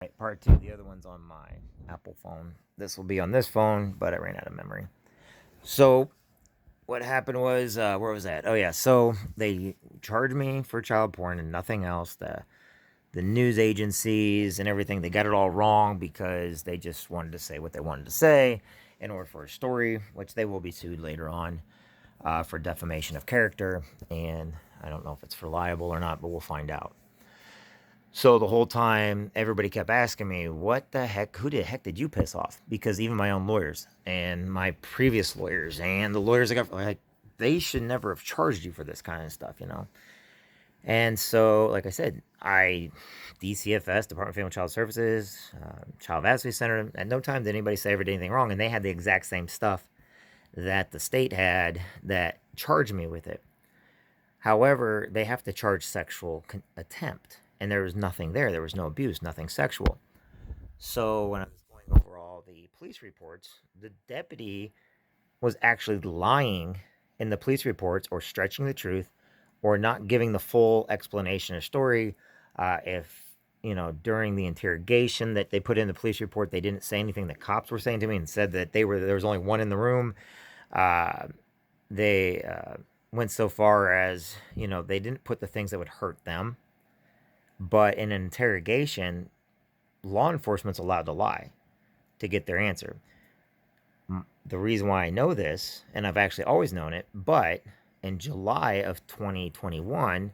Right, part two. The other one's on my Apple phone. This will be on this phone, but I ran out of memory. So what happened was, where was that? Oh yeah. So they charged me for child porn and nothing else. The news agencies and everything, they got it all wrong because they just wanted to say what they wanted to say in order for a story, which they will be sued later on for defamation of character. And I don't know if it's reliable or not, but we'll find out. So the whole time, everybody kept asking me, what the heck, who the heck did you piss off? Because even my own lawyers and my previous lawyers and the lawyers I got, like, they should never have charged you for this kind of stuff. And so, like I said, DCFS, Department of Family and Child Services, Child Advocacy Center, at no time did anybody say I ever did anything wrong. And they had the exact same stuff that the state had that charged me with it. However, they have to charge sexual attempt. And there was nothing there. There was no abuse, nothing sexual. So when I was going over all the police reports, the deputy was actually lying in the police reports or stretching the truth or not giving the full explanation or story. If, during the interrogation that they put in the police report, they didn't say anything that cops were saying to me and said that there was only one in the room. Uh, they went so far as, they didn't put the things that would hurt them. But in an interrogation, law enforcement's allowed to lie to get their answer. The reason why I know this, and I've actually always known it, but in July of 2021,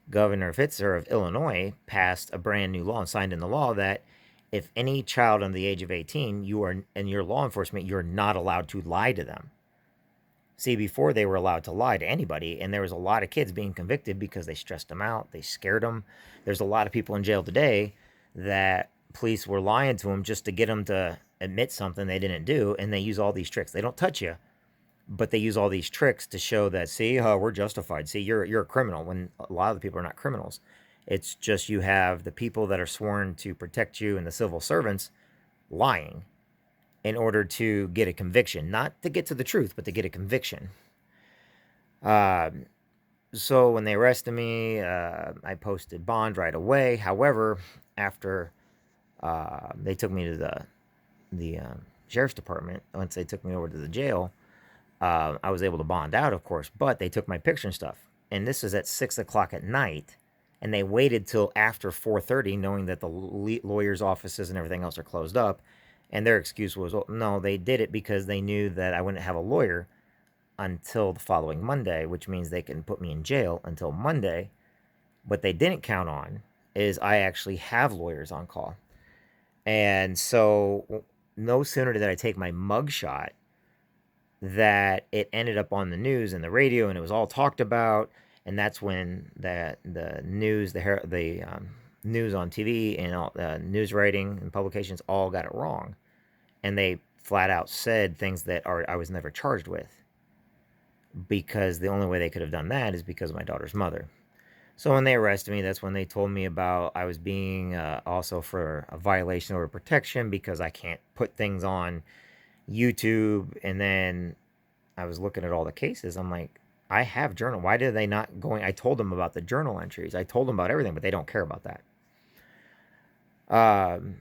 Governor Fitzer of Illinois passed a brand new law and signed into law that if any child under the age of 18, you are, and your law enforcement, you're not allowed to lie to them. See, before they were allowed to lie to anybody, and there was a lot of kids being convicted because they stressed them out, they scared them. There's a lot of people in jail today that police were lying to them just to get them to admit something they didn't do, and they use all these tricks. They don't touch you, but they use all these tricks to show that, see, we're justified. See, you're a criminal, when a lot of the people are not criminals. It's just you have the people that are sworn to protect you and the civil servants lying in order to get a conviction, not to get to the truth, but to get a conviction. Uh, so when they arrested me, I posted bond right away. However, after they took me to the sheriff's department, once they took me over to the jail, I was able to bond out, of course, but they took my picture and stuff. And this is at 6 o'clock at night, and they waited till after 4:30, knowing that the lawyers' offices and everything else are closed up. And their excuse was, well, no, they did it because they knew that I wouldn't have a lawyer until the following Monday, which means they can put me in jail until Monday. What they didn't count on is I actually have lawyers on call. And so no sooner did I take my mugshot that it ended up on the news and the radio, and it was all talked about. And that's when the news, the news on TV and all news writing and publications all got it wrong, and they flat out said things that I was never charged with, because the only way they could have done that is because of my daughter's mother. So when they arrested me, that's when they told me about I was being also for a violation of order of protection because I can't put things on YouTube. And then I was looking at all the cases. I'm like, I have journal. Why did they not going? I told them about the journal entries. I told them about everything, but they don't care about that. Um,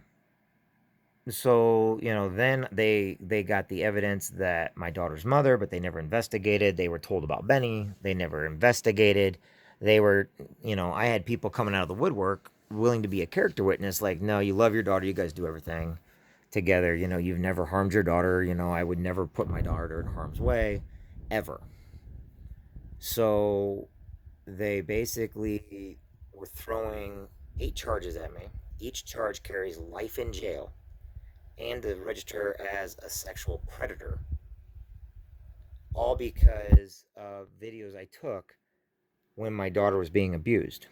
so then they got the evidence that my daughter's mother, but they never investigated. They were told about Benny. They never investigated. They were, I had people coming out of the woodwork willing to be a character witness, like, no, you love your daughter, you guys do everything together, you've never harmed your daughter, I would never put my daughter in harm's way ever. So they basically were throwing 8 charges at me. Each charge carries life in jail and to register as a sexual predator, all because of videos I took when my daughter was being abused.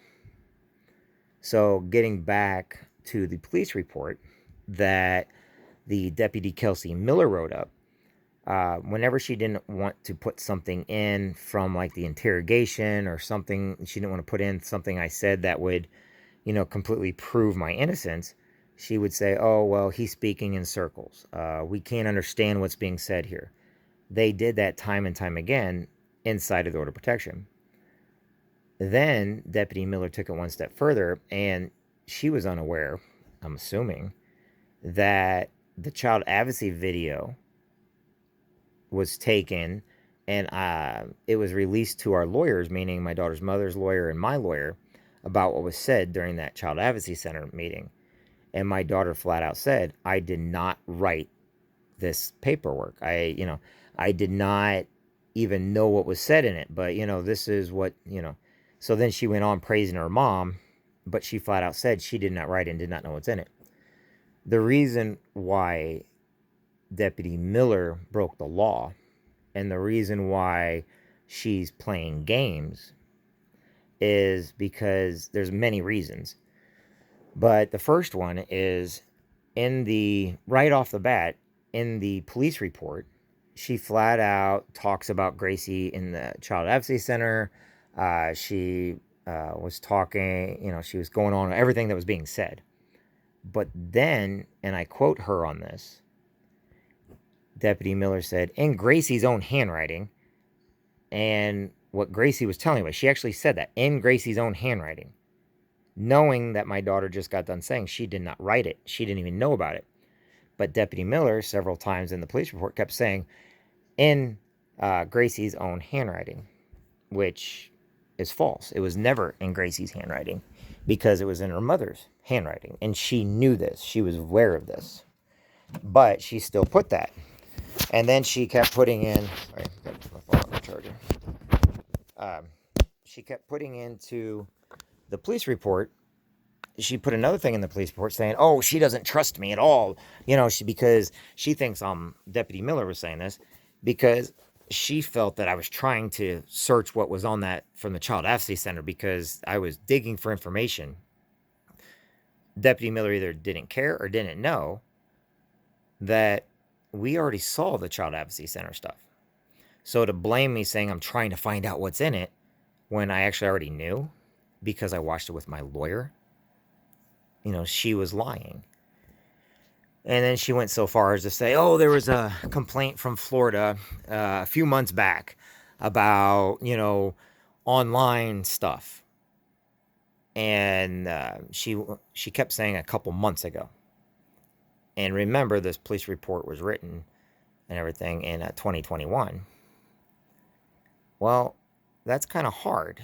So, getting back to the police report that the deputy Kelsey Miller wrote up, whenever she didn't want to put something in from like the interrogation or something, she didn't want to put in something I said that would, completely prove my innocence, she would say, oh, well, he's speaking in circles. We can't understand what's being said here. They did that time and time again inside of the order of protection. Then Deputy Miller took it one step further, and she was unaware I'm assuming, that the child advocacy video was taken and it was released to our lawyers, meaning my daughter's mother's lawyer and my lawyer, about what was said during that child advocacy center meeting. And my daughter flat out said, I did not write this paperwork. I did not even know what was said in it, but this is what. So then she went on praising her mom, but she flat out said she did not write it and did not know what's in it. The reason why Deputy Miller broke the law, and the reason why she's playing games, is because there's many reasons. But the first one is, right off the bat, in the police report, she flat out talks about Gracie in the Child Advocacy Center. She was talking, she was going on everything that was being said. But then, and I quote her on this, Deputy Miller said, in Gracie's own handwriting, and what Gracie was telling me, she actually said that, in Gracie's own handwriting, knowing that my daughter just got done saying she did not write it. She didn't even know about it. But Deputy Miller, several times in the police report, kept saying, in Gracie's own handwriting, which is false. It was never in Gracie's handwriting because it was in her mother's handwriting. And she knew this. She was aware of this. But she still put that. And then she kept putting in... Sorry, I've got to put my phone on the charger. She kept putting into the police report, she put another thing in the police report saying, oh, she doesn't trust me at all. Because she thinks Deputy Miller was saying this because she felt that I was trying to search what was on that from the Child Advocacy Center because I was digging for information. Deputy Miller either didn't care or didn't know that we already saw the Child Advocacy Center stuff. So to blame me saying I'm trying to find out what's in it when I actually already knew because I watched it with my lawyer, she was lying. And then she went so far as to say, oh, there was a complaint from Florida a few months back about, online stuff. And she kept saying a couple months ago. And remember, this police report was written and everything in 2021. Well, that's kind of hard.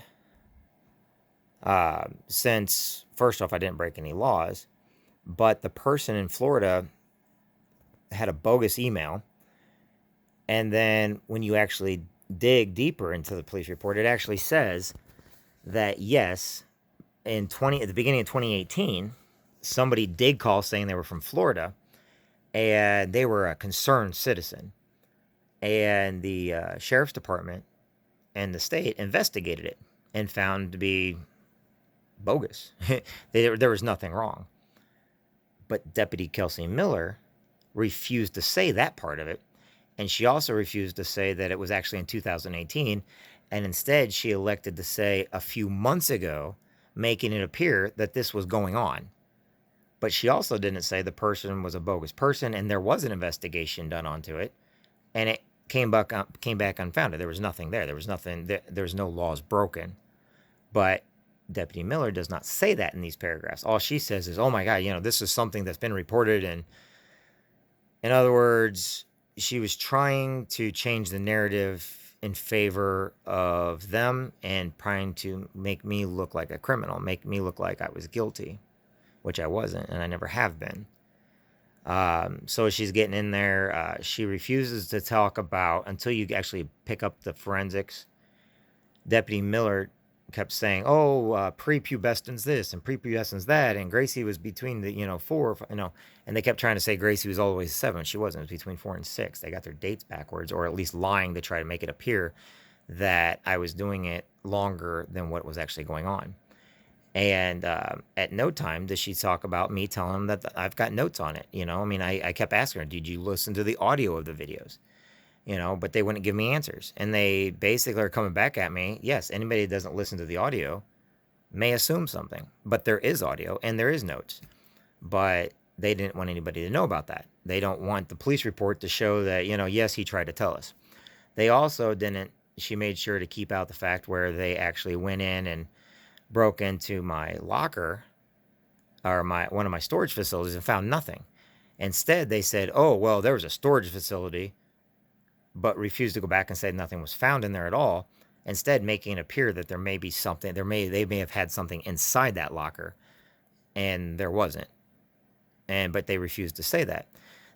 Since, first off, I didn't break any laws, but the person in Florida had a bogus email. And then when you actually dig deeper into the police report, it actually says that, yes, at the beginning of 2018, somebody did call saying they were from Florida, and they were a concerned citizen. And the sheriff's department and the state investigated it and found to be bogus. There was nothing wrong. But Deputy Kelsey Miller refused to say that part of it. And she also refused to say that it was actually in 2018. And instead, she elected to say a few months ago, making it appear that this was going on. But she also didn't say the person was a bogus person, and there was an investigation done onto it. And it came back unfounded. There was nothing there. There was no laws broken. But Deputy Miller does not say that in these paragraphs. All she says is, oh my God, this is something that's been reported. And in other words, she was trying to change the narrative in favor of them and trying to make me look like a criminal, make me look like I was guilty, which I wasn't, and I never have been. So she's getting in there. She refuses to talk about, until you actually pick up the forensics. Deputy Miller kept saying, oh, prepubescence this and prepubescence that, and Gracie was between the 4, and they kept trying to say Gracie was always 7. She wasn't. It was between 4 and 6. They got their dates backwards, or at least lying to try to make it appear that I was doing it longer than what was actually going on. And at no time does she talk about me telling them that I've got notes on it. I kept asking her, did you listen to the audio of the videos? But they wouldn't give me answers. And they basically are coming back at me. Yes, anybody that doesn't listen to the audio may assume something. But there is audio and there is notes. But they didn't want anybody to know about that. They don't want the police report to show that, yes, he tried to tell us. They also didn't, she made sure to keep out the fact where they actually went in and broke into my locker or one of my storage facilities and found nothing. Instead, they said, oh, well, there was a storage facility, but refused to go back and say nothing was found in there at all. Instead, making it appear that there may be something, they may have had something inside that locker, and there wasn't. But they refused to say that.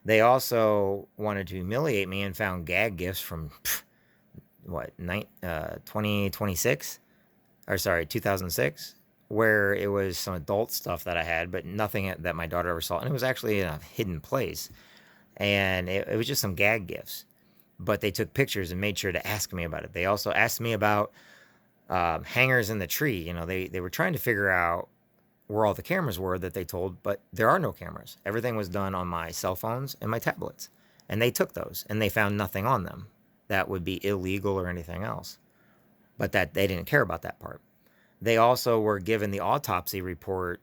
They also wanted to humiliate me and found gag gifts from 2026, or sorry, 2006, where it was some adult stuff that I had, but nothing that my daughter ever saw. And it was actually in a hidden place. And it was just some gag gifts. But they took pictures and made sure to ask me about it. They also asked me about hangers in the tree. You know, they were trying to figure out where all the cameras were that they told, but there are no cameras. Everything was done on my cell phones and my tablets. And they took those and they found nothing on them that would be illegal or anything else. But that they didn't care about that part. They also were given the autopsy report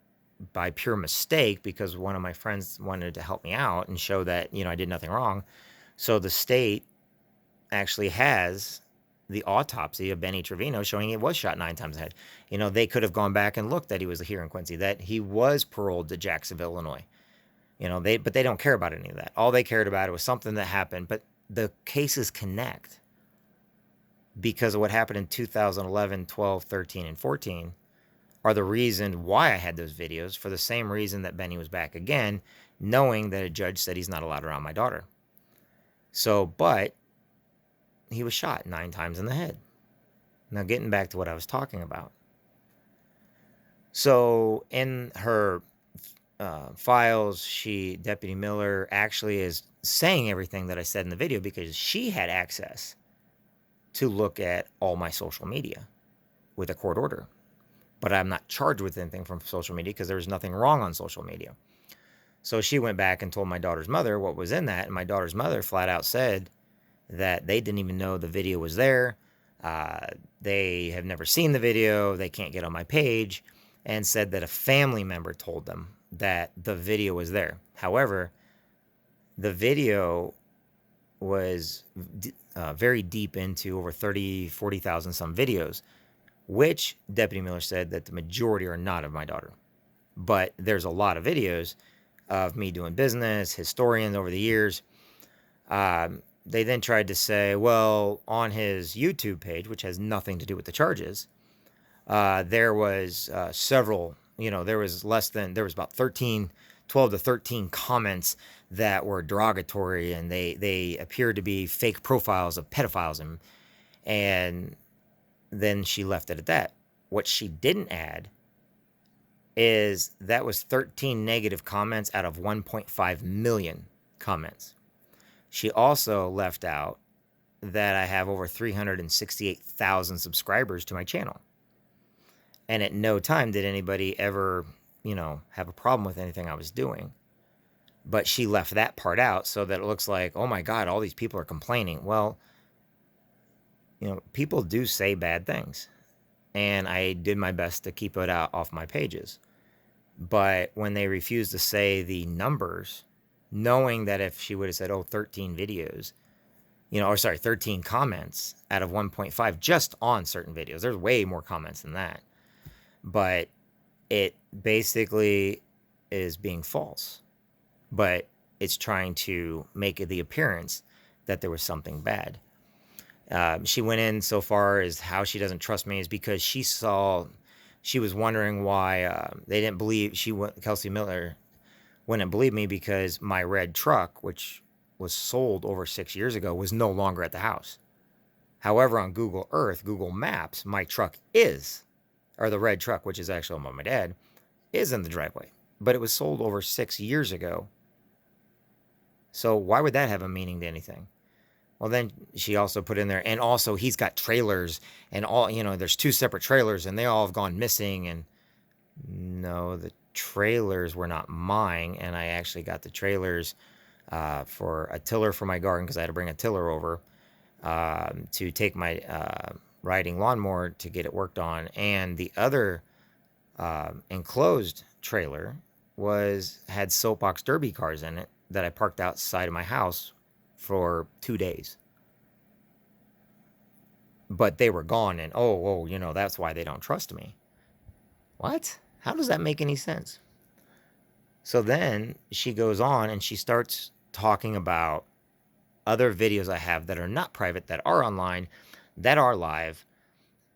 by pure mistake because one of my friends wanted to help me out and show that, you know, I did nothing wrong. So the state actually has the autopsy of Benny Trevino showing he was shot 9 times in the head. You know, they could have gone back and looked that he was here in Quincy, that he was paroled to Jacksonville, Illinois. You know, but they don't care about any of that. All they cared about it was something that happened. But the cases connect because of what happened in 2011, 12, 13, and 14 are the reason why I had those videos, for the same reason that Benny was back again, knowing that a judge said he's not allowed around my daughter. So, but he was shot 9 times in the head. Now, getting back to what I was talking about. So, in her files, Deputy Miller actually is saying everything that I said in the video because she had access to look at all my social media with a court order. But I'm not charged with anything from social media because there was nothing wrong on social media. So she went back and told my daughter's mother what was in that. And my daughter's mother flat out said that they didn't even know the video was there. They have never seen the video. They can't get on my page, and said that a family member told them that the video was there. However, the video was very deep into over 30, 40,000 some videos, which Deputy Miller said that the majority are not of my daughter. But there's a lot of videos of me doing business, historians over the years. They then tried to say, well, on his YouTube page, which has nothing to do with the charges, there was several, you know, there was about 12 to 13 comments that were derogatory, and they appeared to be fake profiles of pedophiles. And then she left it at that. What she didn't add is that was 13 negative comments out of 1.5 million comments. She also left out that I have over 368,000 subscribers to my channel. And at no time did anybody ever, you know, have a problem with anything I was doing. But she left that part out so that it looks like, oh my God, all these people are complaining. Well, you know, people do say bad things. And I did my best to keep it out off my pages. But when they refused to say the numbers, knowing that if she would have said, 13 videos, you know, or sorry, 13 comments out of 1.5 just on certain videos, there's way more comments than that. But it basically is being false. But it's trying to make it the appearance that there was something bad. She went in so far as how she doesn't trust me is because she was wondering why they didn't believe, Kelsey Miller wouldn't believe me because my red truck, which was sold over 6 years ago, was no longer at the house. However, on Google Earth, Google Maps, my truck or the red truck, which is actually owned by my dad, is in the driveway. But it was sold over 6 years ago. So why would that have a meaning to anything? Well, then she also put in there, and also he's got trailers and all, you know, there's 2 separate trailers and they all have gone missing. And no, the trailers were not mine. And I actually got the trailers for a tiller for my garden because I had to bring a tiller over to take my riding lawnmower to get it worked on. And the other enclosed trailer had soapbox derby cars in it that I parked outside of my house for 2 days. But they were gone, and you know, that's why they don't trust me. What? How does that make any sense? So then she goes on and she starts talking about other videos I have that are not private, that are online, that are live,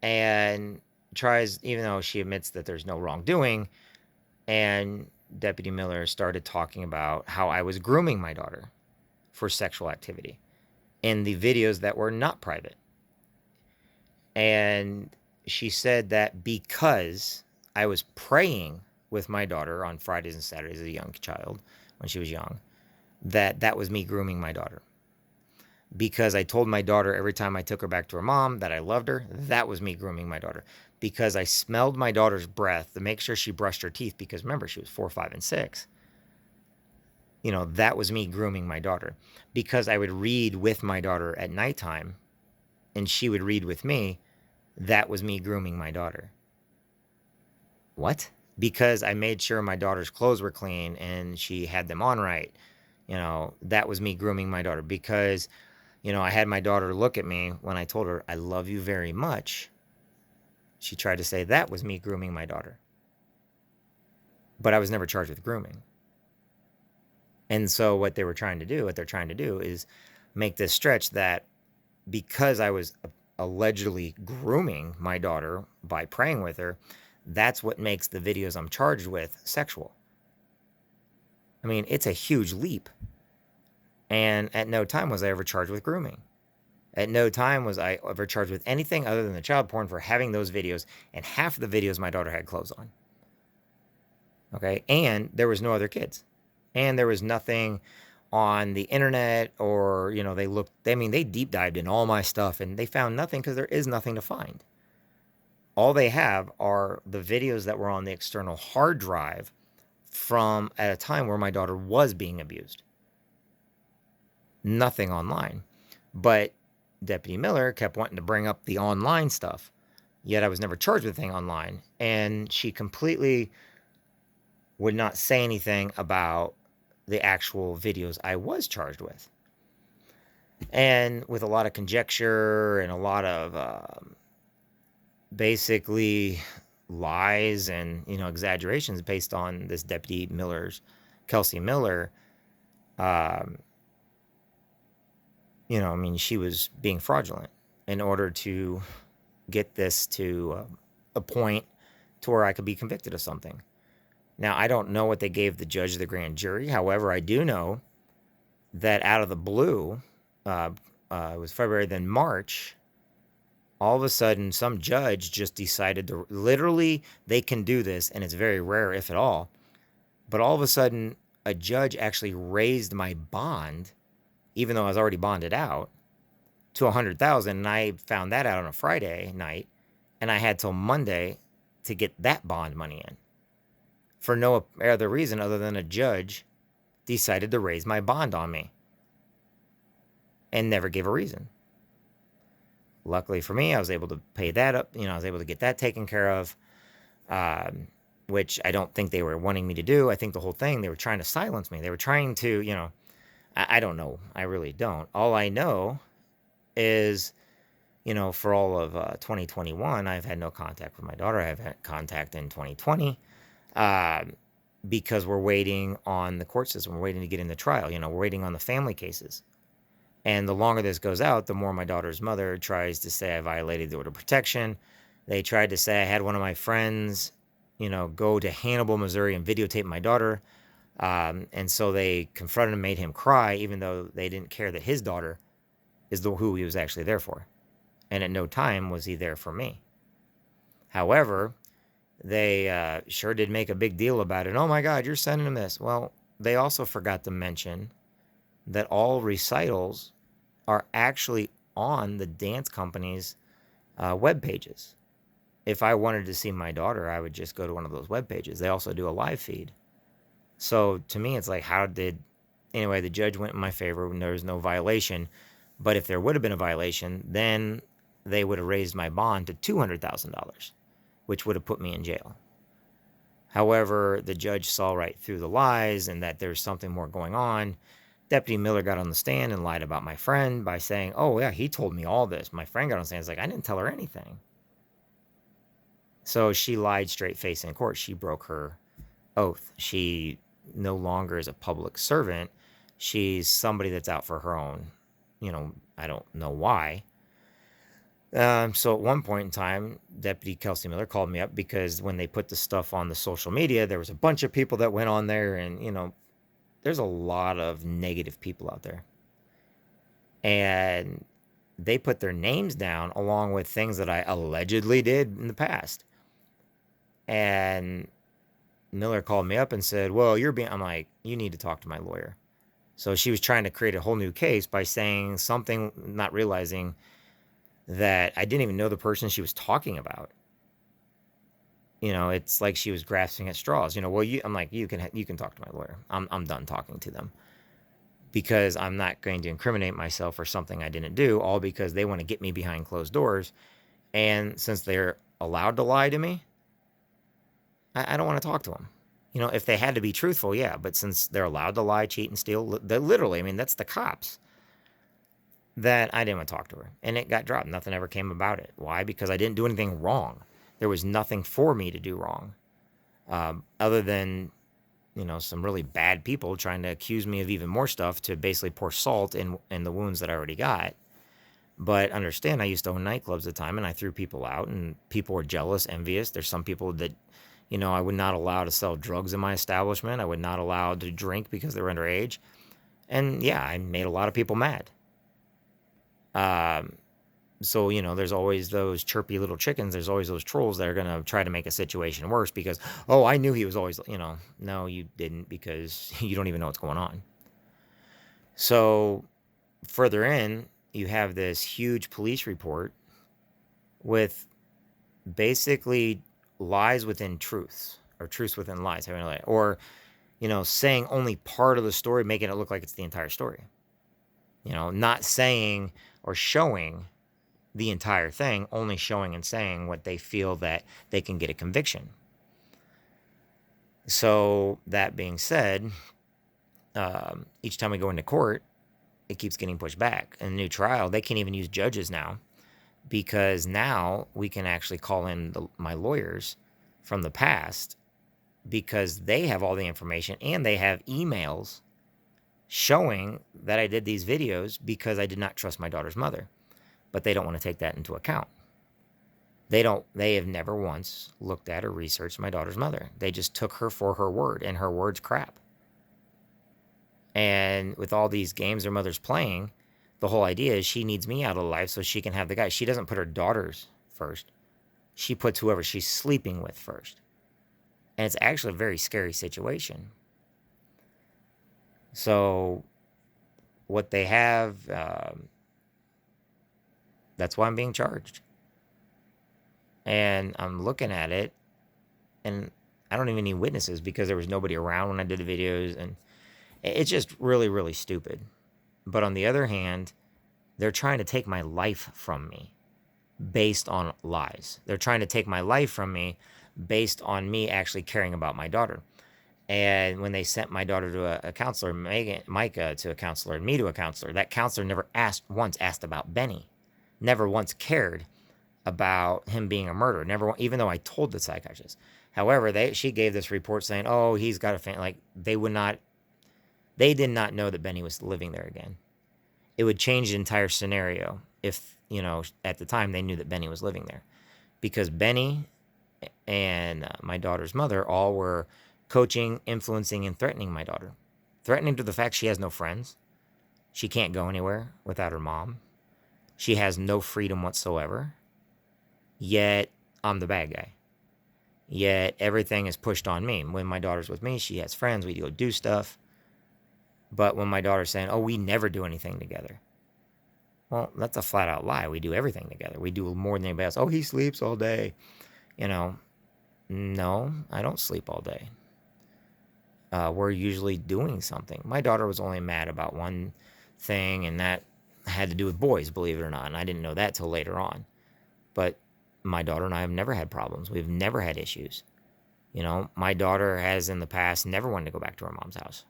and tries, even though she admits that there's no wrongdoing, and Deputy Miller started talking about how I was grooming my daughter for sexual activity in the videos that were not private. And she said that because I was praying with my daughter on Fridays and Saturdays as a young child, when she was young, that was me grooming my daughter. Because I told my daughter every time I took her back to her mom that I loved her, that was me grooming my daughter. Because I smelled my daughter's breath to make sure she brushed her teeth, because remember, she was 4, 5, and 6. That was me grooming my daughter. Because I would read with my daughter at nighttime and she would read with me, that was me grooming my daughter. What? Because I made sure my daughter's clothes were clean and she had them on right. That was me grooming my daughter. Because, I had my daughter look at me when I told her, I love you very much. She tried to say that was me grooming my daughter. But I was never charged with grooming. And so what they're trying to do is make this stretch that because I was allegedly grooming my daughter by praying with her, that's what makes the videos I'm charged with sexual. I mean, it's a huge leap. And at no time was I ever charged with grooming. At no time was I ever charged with anything other than the child porn for having those videos, and half of the videos my daughter had clothes on. Okay? And there was no other kids. And there was nothing on the internet, or, they deep dived in all my stuff and they found nothing, because there is nothing to find. All they have are the videos that were on the external hard drive from at a time where my daughter was being abused. Nothing online. But Deputy Miller kept wanting to bring up the online stuff, yet I was never charged with anything online. And she completely would not say anything about the actual videos I was charged with. And with a lot of conjecture and a lot of basically lies and, exaggerations based on this Deputy Miller's, Kelsey Miller, she was being fraudulent in order to get this to a point to where I could be convicted of something. Now, I don't know what they gave the judge of the grand jury. However, I do know that out of the blue, it was February, then March, all of a sudden, some judge just decided to, literally, they can do this, and it's very rare, if at all. But all of a sudden, a judge actually raised my bond, even though I was already bonded out, to $100,000. And I found that out on a Friday night, and I had till Monday to get that bond money in, for no other reason other than a judge decided to raise my bond on me and never gave a reason. Luckily for me, I was able to pay that up. I was able to get that taken care of, which I don't think they were wanting me to do. I think the whole thing, they were trying to silence me. They were trying to, I don't know. I really don't. All I know is, for all of 2021, I've had no contact with my daughter. I've had contact in 2020. Because we're waiting on the court system. We're waiting to get in the trial. We're waiting on the family cases. And the longer this goes out, the more my daughter's mother tries to say I violated the order of protection. They tried to say I had one of my friends, go to Hannibal, Missouri and videotape my daughter. And so they confronted him, made him cry, even though they didn't care that his daughter is who he was actually there for. And at no time was he there for me. However, they sure did make a big deal about it. Oh my God, you're sending him this. Well, they also forgot to mention that all recitals are actually on the dance company's web pages. If I wanted to see my daughter, I would just go to one of those web pages. They also do a live feed. So to me, it's like, anyway, the judge went in my favor when there was no violation. But if there would have been a violation, then they would have raised my bond to $200,000, which would have put me in jail. However, the judge saw right through the lies and that there's something more going on. Deputy Miller got on the stand and lied about my friend by saying, oh, yeah, he told me all this. My friend got on the stand and was like, I didn't tell her anything. So she lied straight face in court. She broke her oath. She, no longer is a public servant. She's somebody that's out for her own. I don't know why. So at one point in time, Deputy Kelsey Miller called me up because when they put the stuff on the social media, there was a bunch of people that went on there, and there's a lot of negative people out there. And they put their names down along with things that I allegedly did in the past. And Miller called me up and said, well, I'm like, you need to talk to my lawyer. So she was trying to create a whole new case by saying something, not realizing that I didn't even know the person she was talking about. It's like she was grasping at straws. I'm like, you can talk to my lawyer. I'm done talking to them, because I'm not going to incriminate myself for something I didn't do, all because they want to get me behind closed doors. And since they're allowed to lie to me, I don't want to talk to them. If they had to be truthful, yeah, but since they're allowed to lie, cheat, and steal, they're literally, that's the cops, that I didn't want to talk to her. And it got dropped. Nothing ever came about it. Why? Because I didn't do anything wrong. There was nothing for me to do wrong, other than, some really bad people trying to accuse me of even more stuff to basically pour salt in the wounds that I already got. But understand, I used to own nightclubs at the time, and I threw people out, and people were jealous, envious. There's some people that, I would not allow to sell drugs in my establishment. I would not allow to drink because they were underage. And yeah, I made a lot of people mad. So, there's always those chirpy little chickens. There's always those trolls that are going to try to make a situation worse because, oh, I knew he was always, no, you didn't, because you don't even know what's going on. So further in, you have this huge police report with basically lies within truths, or truths within lies, or, saying only part of the story, making it look like it's the entire story. Not saying or showing the entire thing, only showing and saying what they feel that they can get a conviction. So that being said, each time we go into court, it keeps getting pushed back. In a new trial, they can't even use judges now, because now we can actually call in my lawyers from the past, because they have all the information and they have emails showing that I did these videos because I did not trust my daughter's mother. But they don't want to take that into account. They have never once looked at or researched my daughter's mother. They just took her for her word, and her word's crap. And with all these games their mother's playing, the whole idea is she needs me out of life so she can have the guy. She doesn't put her daughters first. She puts whoever she's sleeping with first. And it's actually a very scary situation. So what they have, that's why I'm being charged. And I'm looking at it, and I don't even need witnesses because there was nobody around when I did the videos, and it's just really, really stupid. But on the other hand, they're trying to take my life from me based on lies. They're trying to take my life from me based on me actually caring about my daughter. And when they sent my daughter to a counselor, Micah to a counselor, and me to a counselor, that counselor never once asked about Benny. Never once cared about him being a murderer. Never, even though I told the psychiatrist. However, she gave this report saying, "Oh, he's got a family." Like they did not know that Benny was living there again. It would change the entire scenario if at the time they knew that Benny was living there, because Benny and my daughter's mother all were coaching, influencing, and threatening my daughter, threatening to the fact she has no friends, she can't go anywhere without her mom. She has no freedom whatsoever. Yet, I'm the bad guy. Yet, everything is pushed on me. When my daughter's with me, she has friends. We go do stuff. But when my daughter's saying, "Oh, we never do anything together." Well, that's a flat out lie. We do everything together. We do more than anybody else. "Oh, he sleeps all day." No, I don't sleep all day. We're usually doing something. My daughter was only mad about one thing, and that had to do with boys, believe it or not. And I didn't know that till later on. But my daughter and I have never had problems. We've never had issues. My daughter has in the past never wanted to go back to her mom's house.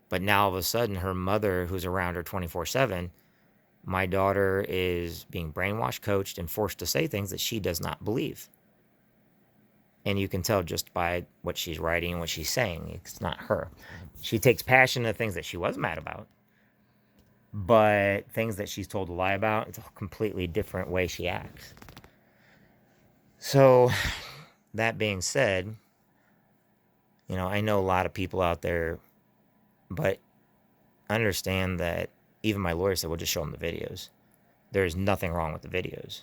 But now all of a sudden, her mother, who's around her 24/7, my daughter is being brainwashed, coached, and forced to say things that she does not believe. And you can tell just by what she's writing and what she's saying. It's not her. She takes passion in the things that she was mad about. But things that she's told to lie about, it's a completely different way she acts. So, that being said, I know a lot of people out there, but understand that even my lawyer said, we'll just show them the videos. There's nothing wrong with the videos.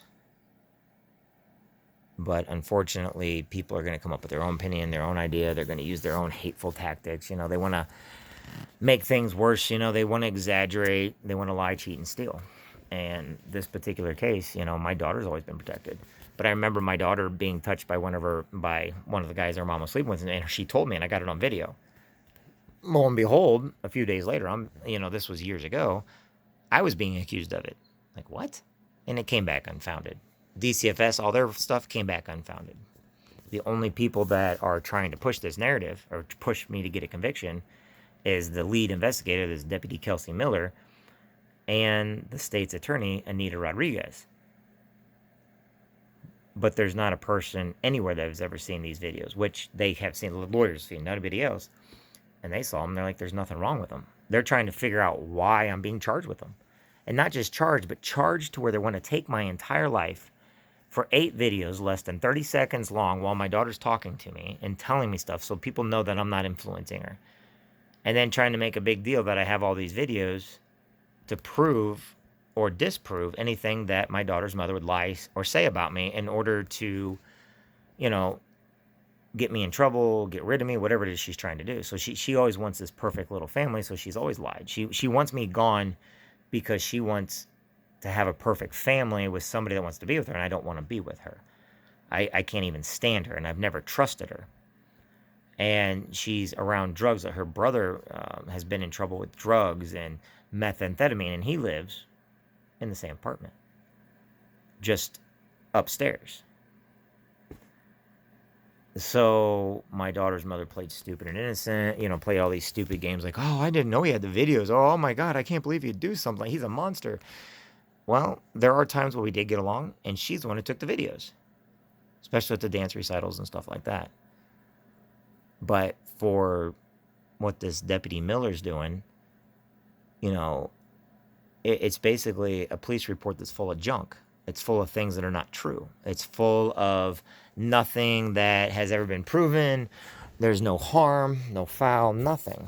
But unfortunately, people are going to come up with their own opinion, their own idea. They're going to use their own hateful tactics. They want to make things worse. They want to exaggerate. They want to lie, cheat, and steal. And this particular case, my daughter's always been protected. But I remember my daughter being touched by one of the guys her mom was sleeping with, and she told me, and I got it on video. Lo and behold, a few days later, this was years ago, I was being accused of it. Like, what? And it came back unfounded. DCFS, all their stuff came back unfounded. The only people that are trying to push this narrative, or to push me to get a conviction, is the lead investigator, this Deputy Kelsey Miller, and the state's attorney, Anita Rodriguez. But there's not a person anywhere that has ever seen these videos, which they have seen, the lawyers seen, nobody else. And they saw them, they're like, there's nothing wrong with them. They're trying to figure out why I'm being charged with them. And not just charged, but charged to where they want to take my entire life for 8 videos, less than 30 seconds long, while my daughter's talking to me and telling me stuff so people know that I'm not influencing her. And then trying to make a big deal that I have all these videos to prove or disprove anything that my daughter's mother would lie or say about me in order to, get me in trouble, get rid of me, whatever it is she's trying to do. So she always wants this perfect little family, so she's always lied. She wants me gone because she wants to have a perfect family with somebody that wants to be with her, and I don't want to be with her. I can't even stand her, and I've never trusted her. And she's around drugs. That her brother has been in trouble with drugs and methamphetamine, and he lives in the same apartment, just upstairs. So my daughter's mother played stupid and innocent, played all these stupid games like, oh, I didn't know he had the videos. Oh my God, I can't believe he'd do something. He's a monster. Well, there are times where we did get along, and she's the one who took the videos, especially at the dance recitals and stuff like that. But for what this Deputy Miller's doing, it's basically a police report that's full of junk. It's full of things that are not true. It's full of nothing that has ever been proven. There's no harm, no foul, nothing.